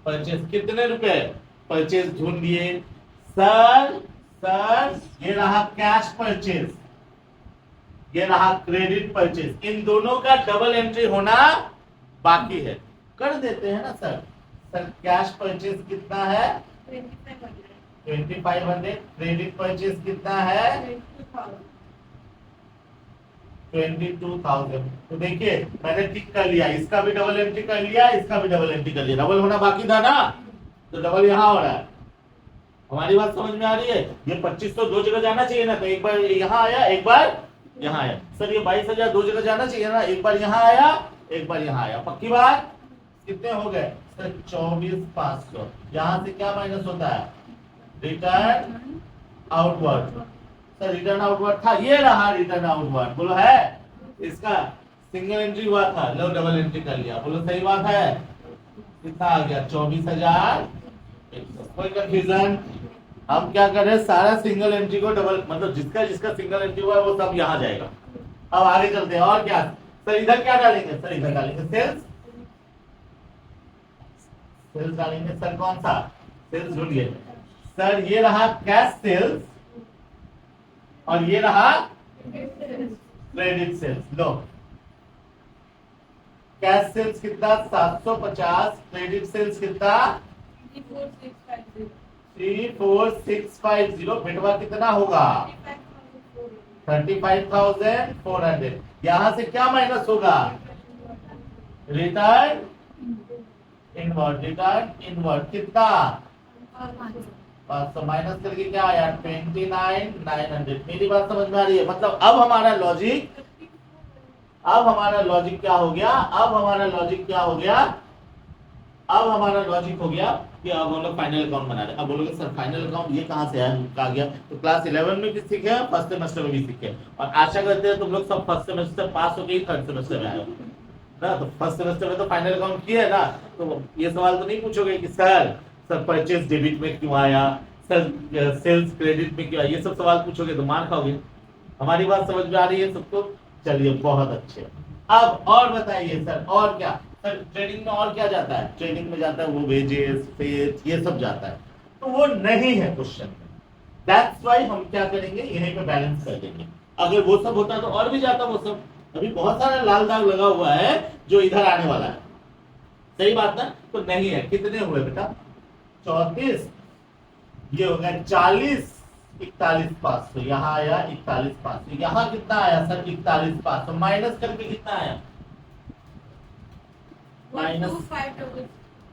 परचेज कितने रुपए? परचेज ढूंढिए सर। ये रहा कैश परचेज, ये रहा क्रेडिट परचेज, इन दोनों का डबल एंट्री होना बाकी है। कर देते हैं ना सर। कैश परचेज कितना है? 2,500. 2500। क्रेडिट परचेज कितना है? 22,000. 22,000। तो देखिए मैंने टिक कर लिया, इसका भी डबल एंट्री कर लिया, इसका भी डबल एंट्री कर लिया। डबल होना बाकी था ना, तो डबल यहां हो रहा है। हमारी बात समझ में आ रही है? ये 25 तो दो जगह जाना चाहिए ना, तो एक बार यहाँ आया एक बार यहाँ आया। सर ये 22,000 दो जगह जाना चाहिए ना, एक बार यहाँ आया एक बार यहाँ आया। पक्की बात? कितने हो गए सर? 24,500। यहाँ से क्या माइनस होता है? Return outward. Sir return outward था, ये रहा रिटर्न आउटवर्ड। बोलो है? इसका सिंगल एंट्री हुआ था, लो डबल एंट्री कर लिया। बोलो सही बात है? कितना आ गया? 24,000। कोई कंफ्यूजन? हम क्या कर रहे हैं, सारा सिंगल एंट्री को डबल, मतलब जिसका जिसका सिंगल एंट्री हुआ है वो सब यहाँ जाएगा। अब आगे चलते हैं। और क्या सर इधर क्या डालेंगे? सर इधर डालेंगे सेल्स। सेल्स डालेंगे सर, कौन सा सेल्स ढूंढिए सर? ये रहा कैश सेल्स और ये रहा क्रेडिट सेल्स। लो कैश सेल्स कितना? 750। क्रेडिट सेल्स कितना? 34,650. 34,650। बिटवा कितना होगा? 35,400। यहां से क्या माइनस होगा? Return inward. रिटर्न इनवर्ड कितना? 500 माइनस करके क्या आया? 29,900। मेरी बात समझ में आ रही है? मतलब अब हमारा लॉजिक क्या हो गया? अब हमारा लॉजिक हो गया कि अब हम लोग फाइनल अकाउंट बना रहे हैं। अब बोलोगे सर फाइनल अकाउंट ये कहां से आया, कहा गया? तो क्लास 11 में भी सीखे, फर्स्ट सेमेस्टर में भी सीखे, और आशा करते हैं तुम लोग सब फर्स्ट सेमेस्टर पास हो गए, थर्ड सेमेस्टर में आए हो ना। तो फर्स्ट सेमेस्टर में तो फाइनल अकाउंट किया है ना, तो ये सवाल तो नहीं पूछोगे कि सर परचेज डेबिट में क्यों आया, सर सेल्स क्रेडिट में क्यों आया, ये सब सवाल पूछोगे तो मार खाओगे। हमारी बात समझ में आ रही है सबको? चलिए बहुत अच्छे। अब और बताइए सर, और क्या सर ट्रेडिंग में और क्या जाता है? ट्रेडिंग में जाता है वो वेजेस, फेज, ये सब जाता है, तो वो नहीं है क्वेश्चन में। दैट्स व्हाई हम क्या करेंगे, यहीं पे बैलेंस कर देंगे। अगर वो सब होता तो और भी जाता वो सब। अभी बहुत सारा लाल दाग लगा हुआ है जो इधर आने वाला है। सही बात ना? तो नहीं है। कितने हुए बेटा? 34। ये हो गया 40। 41,500। यहाँ आया 41,500। यहाँ कितना आया सर? 41,500 माइनस करके कितना आया? माइनस 1,2500.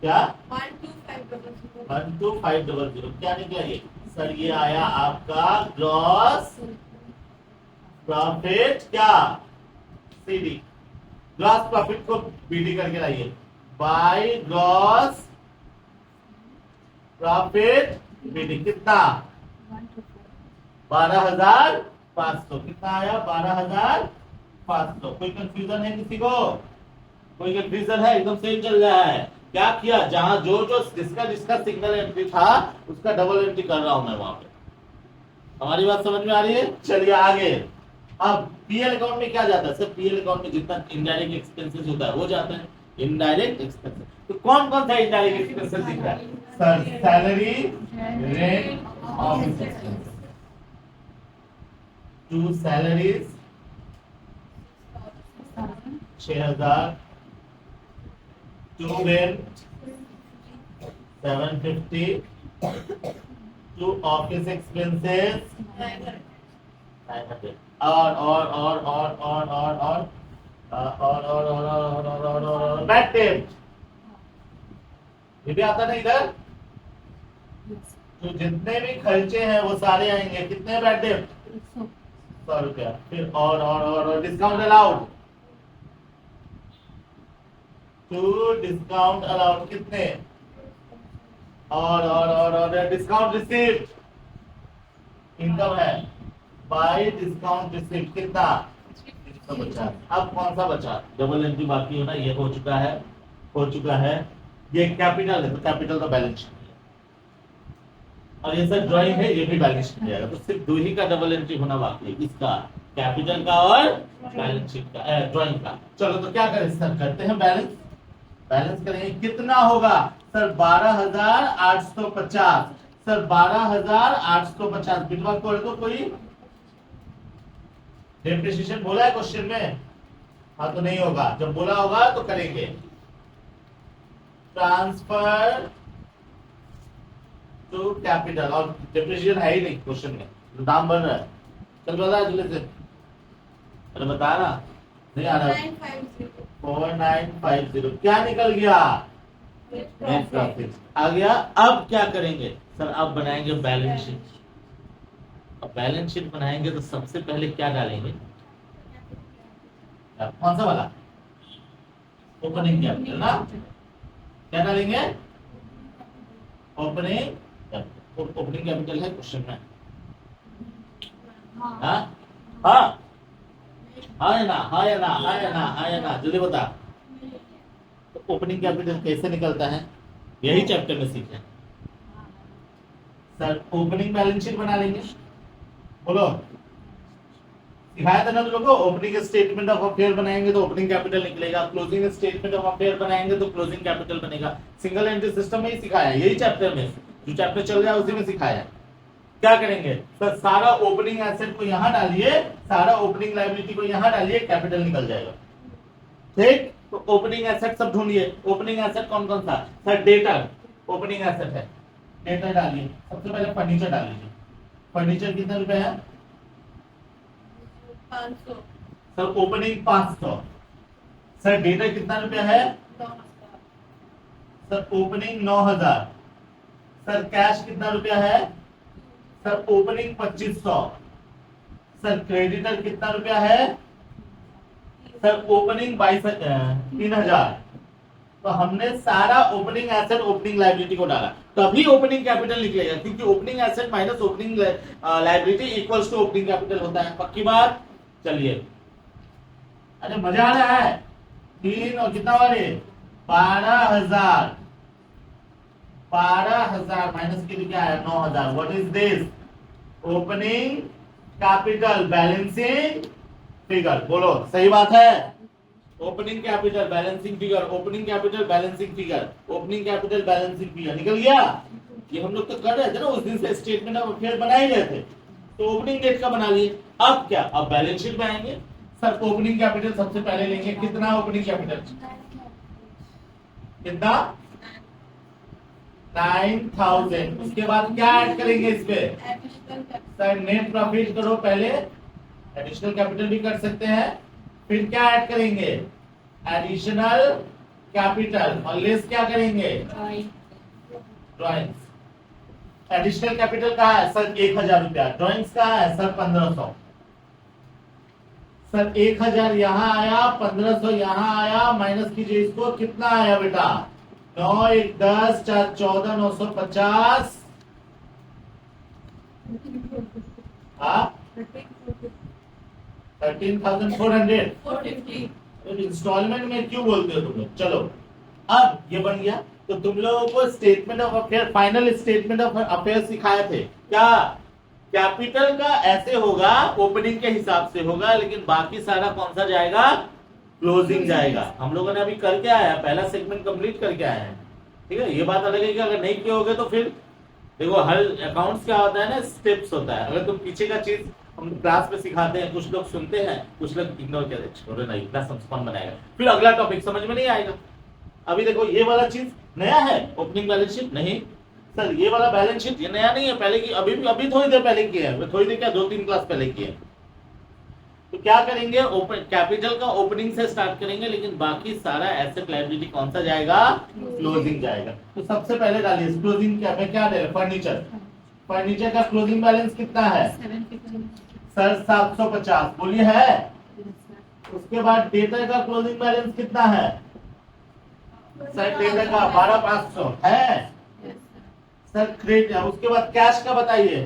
क्या? 1,2500. 12500 क्या निकला ये सर? ये आया आपका ग्रॉस प्रॉफिट। क्या? सीडी। ग्रॉस प्रॉफिट को बीडी करके लाइए, बाय ग्रॉस प्रॉफिट बीडी। कितना? 12,500। कितना आया? 12,500। कोई कंफ्यूजन है किसी को? कोई कंफ्यूजन है? एकदम सही चल रहा है। क्या किया? जहां जो जिसका सिंगल एंट्री था उसका डबल एंट्री कर रहा हूं मैं वहां पे। हमारी बात समझ में आ रही है? चलिए आगे। अब पीएल अकाउंट में क्या जाता है सर? पीएल अकाउंट में जितना इनडायरेक्ट एक्सपेंसेस होता है वो जाता है। इनडायरेक्ट एक्सपेंसेस तो कौन कौन सा इनडायरेक्ट एक्सपेंसेस दिख रहा है sir? Salary, rent, office expenses. 2 salaries 6,000, 2 rent 750, 2 office expenses 900। और बैड डेट ये भी आता ना इधर। तो जितने भी खर्चे हैं वो सारे आएंगे। कितने बैड डेट? 100 रुपया। फिर और discount allowed to discount allowed कितने, और डिस्काउंट रिसीव्ड इनकम है बाय डिस्काउंट रिसीव्ड कितना 350। अब कौन सा बचा, डबल एंट्री बाकी होना, ये हो चुका है, ये कैपिटल है तो कैपिटल का बैलेंस शीट है, और ये सर ड्राइंग है, ये भी बैलेंस शीट जाएगा, तो सिर्फ दो ही का डबल एंट्री होना बाकी है, इसका कैपिटल का और बैलेंस शीट का, ड्राइंग का। चलो तो क्या करें सर, करते हैं बैलेंस करेंगे, कितना होगा सर 12,850, सर 12,850 बिटवा कर दो, कोई डेप्रिसिएशन बोला है क्वेश्चन में, हाँ तो नहीं होगा, जब बोला होगा तो करेंगे। ट्रांसफर टू कैपिटल, और डेप्रिसिएशन है ही नहीं क्वेश्चन में, तो दाम बढ़ रहा है, चल बता जल्दी से, अरे बता रहा नहीं आ रहा। 4950 क्या निकल गया, नेट प्रॉफिट आ गया। अब क्या करेंगे सर, अब बनाएंगे बैलेंस शीट। अब बैलेंस शीट बनाएंगे तो सबसे पहले क्या डालेंगे, कौन सा वाला, ओपनिंग कैपिटल ना, क्या डालेंगे, ओपनिंग कैपिटल है क्वेश्चन में, हाँ या ना जल्दी बता। तो ओपनिंग कैपिटल कैसे निकलता है, यही चैप्टर में सीखे सर। ओपनिंग बैलेंस शीट बना लेंगे, बोलो सिखाया था ना तुम लोगों को, ओपनिंग स्टेटमेंट ऑफ अफेयर बनाएंगे तो ओपनिंग कैपिटल निकलेगा, क्लोजिंग स्टेटमेंट ऑफ अफेयर बनाएंगे तो क्लोजिंग कैपिटल बनेगा। सिंगल एंट्री सिस्टम में ही सिखाया, यही चैप्टर में, जो चैप्टर चल रहा है उसी में सिखाया। क्या करेंगे सर, सारा ओपनिंग एसेट को यहां डालिए, सारा ओपनिंग लायबिलिटी को यहां डालिए, कैपिटल निकल जाएगा, ठीक। तो ओपनिंग एसेट सब ढूंढिए, ओपनिंग एसेट कौन कौन सा सर, डेटर ओपनिंग एसेट है, डेटर डालिए, सबसे पहले फर्नीचर डाल लीजिए, फर्नीचर कितने रुपए है 500, सर ओपनिंग 500, सर डेटर कितना रुपया है, सर ओपनिंग 9,000, सर कैश कितना रुपया है, सर ओपनिंग 2500, सर क्रेडिटर कितना रुपया है, सर ओपनिंग 3,000। तो हमने सारा ओपनिंग एसेट ओपनिंग लायबिलिटी को डाला, तभी ओपनिंग कैपिटल निकलेगा, क्योंकि opening asset minus opening liability equals to opening capital होता है, पक्की बात। चलिए, अरे मजा आ रहा है, 3 और कितना वाले 12,000 माइनस के लिए क्या है 9,000, what is this, opening capital balancing figure, बोलो सही बात है, opening capital balancing figure, opening capital balancing figure, opening capital balancing figure निकल गया। ये हम लोग तो कर रहे थे ना उस दिन से, स्टेटमेंट ऑफ अफेयर बना ही रहे थे, तो ओपनिंग डेट का बना लिए। अब क्या, अब बैलेंस शीट बनाएंगे सर। ओपनिंग कैपिटल सबसे पहले लेंगे, कितना ओपनिंग कैपिटल, कितना 9,000। उसके बाद क्या ऐड करेंगे इस पे सर, नेट प्रॉफिट करो पहले, एडिशनल कैपिटल भी कर सकते हैं, फिर क्या ऐड करेंगे एडिशनल कैपिटल, और लेस क्या करेंगे ड्राइंग्स। एडिशनल कैपिटल कहाँ है सर 1,000 रुपया, ड्राइंग्स कहाँ है सर 1,500, सर 1,000 यहाँ आया, 1,500 यहाँ आया, माइनस कीजिए इसको, कितना आया बेटा 9 1 10 4 14 950, हाँ 13,400 इंस्टॉलमेंट में क्यों बोलते हो तुम लोग। चलो अब ये बन गया, तो तुम लोगों को statement of affair, final statement of affair सिखाए थे क्या, कैपिटल का ऐसे होगा, ओपनिंग के हिसाब से होगा, लेकिन बाकी सारा कौन सा जाएगा, क्लोजिंग जाएगा। हम लोगों ने अभी करके आया, पहला सेगमेंट कंप्लीट करके आए हैं, ठीक है। ये बात अलग है कि अगर नहीं किए होगे तो फिर देखो, हर अकाउंट्स क्या होता है ना, स्टेप्स होता है। अगर तुम पीछे का चीज हम क्लास में सिखाते हैं, कुछ लोग सुनते हैं, कुछ लोग इग्नोर कर देते, नहीं क्लास हम बनाएगा, फिर अगला टॉपिक समझ में नहीं आएगा। अभी देखो ये वाला चीज नया है, ओपनिंग बैलेंस शीट नहीं सर, ये वाला बैलेंस शीट ये नया नहीं है, पहले की अभी थोड़ी देर पहले किया है, थोड़ी देर क्या 2-3 क्लास पहले किया है। तो क्या करेंगे, कैपिटल का ओपनिंग से स्टार्ट करेंगे, लेकिन बाकी सारा एसेट लायबिलिटी कौन सा जाएगा, क्लोजिंग जाएगा। तो सबसे पहले डालिए क्लोजिंग, क्या दे रहे, फर्नीचर, फर्नीचर का क्लोजिंग बैलेंस कितना है सर 750, बोलिए है। उसके बाद डेटर का क्लोजिंग बैलेंस कितना है सर क्रेडिटर का 12,500 है Yes, sir. Sir credit. उसके बाद कैश का बताइए।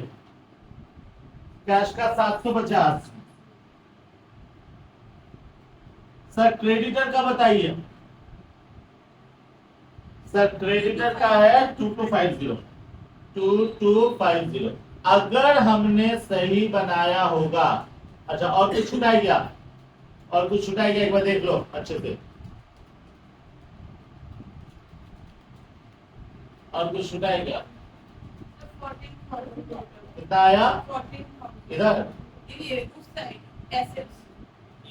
कैश का 750। सर क्रेडिटर का बताइए। सर क्रेडिटर का है 2250। 2250 अगर हमने सही बनाया होगा। अच्छा और कुछ छुटाई गया? और कुछ छुटाई गया? एक बार देख लो अच्छे से। और कुछ छुटाई गया? So 14,000 total. कितना आया 14,000. इधर? ये उस साइड assets.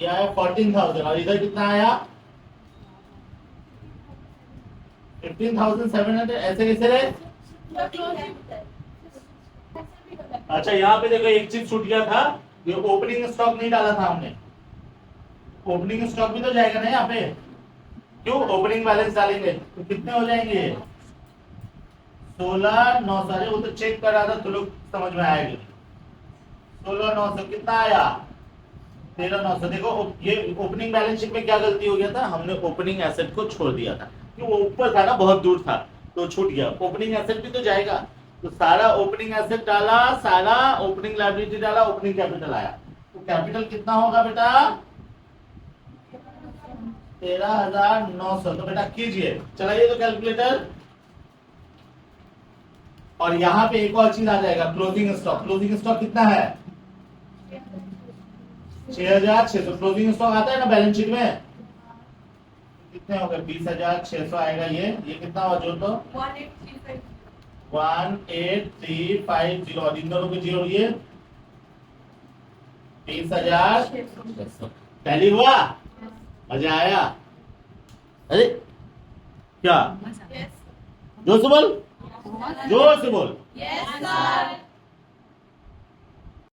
यह है 14,000 और इधर कितना आया 15,700। ऐसे कैसे रहे? अच्छा यहाँ पे देखो एक चीज छूट गया था। ये ओपनिंग स्टॉक नहीं डाला था हमने। ओपनिंग स्टॉक भी तो जाएगा ना यहाँ पे। क्यों? ओपनिंग बैलेंस डालेंगे तो कितने हो जाएंगे 16,900। अरे वो तो चेक कर रहा था तो लोग समझ में आएगा। 16,900 कितना आया 13,900। देखो ये ओपनिंग बैलेंस शीट में क्या गलती हो गया था, हमने ओपनिंग एसेट को छोड़ दिया था क्योंकि वो ऊपर था ना, बहुत दूर था तो छूट गया। ओपनिंग एसेट भी तो जाएगा तो सारा ओपनिंग एसेट डाला, सारा ओपनिंग लायबिलिटी डाला, ओपनिंग कैपिटल आया। तो कैपिटल कितना होगा बेटा 13,900। तो बेटा कीजिए, चलाइए तो कैलकुलेटर। और यहाँ पे एक और चीज आ जाएगा क्लोजिंग स्टॉक। क्लोजिंग स्टॉक कितना है 6,600। क्लोजिंग स्टॉक आता है ना बैलेंस शीट में। कितने हो गए 20,600 आएगा। ये कितना हुआ जो तो 18,350. 18,350 और इन दोनों को जीरो ये 20,600। टैली हुआ? मजा आया? अरे क्या Yes. जोर से बोल, जोर से बोल। Yes, sir.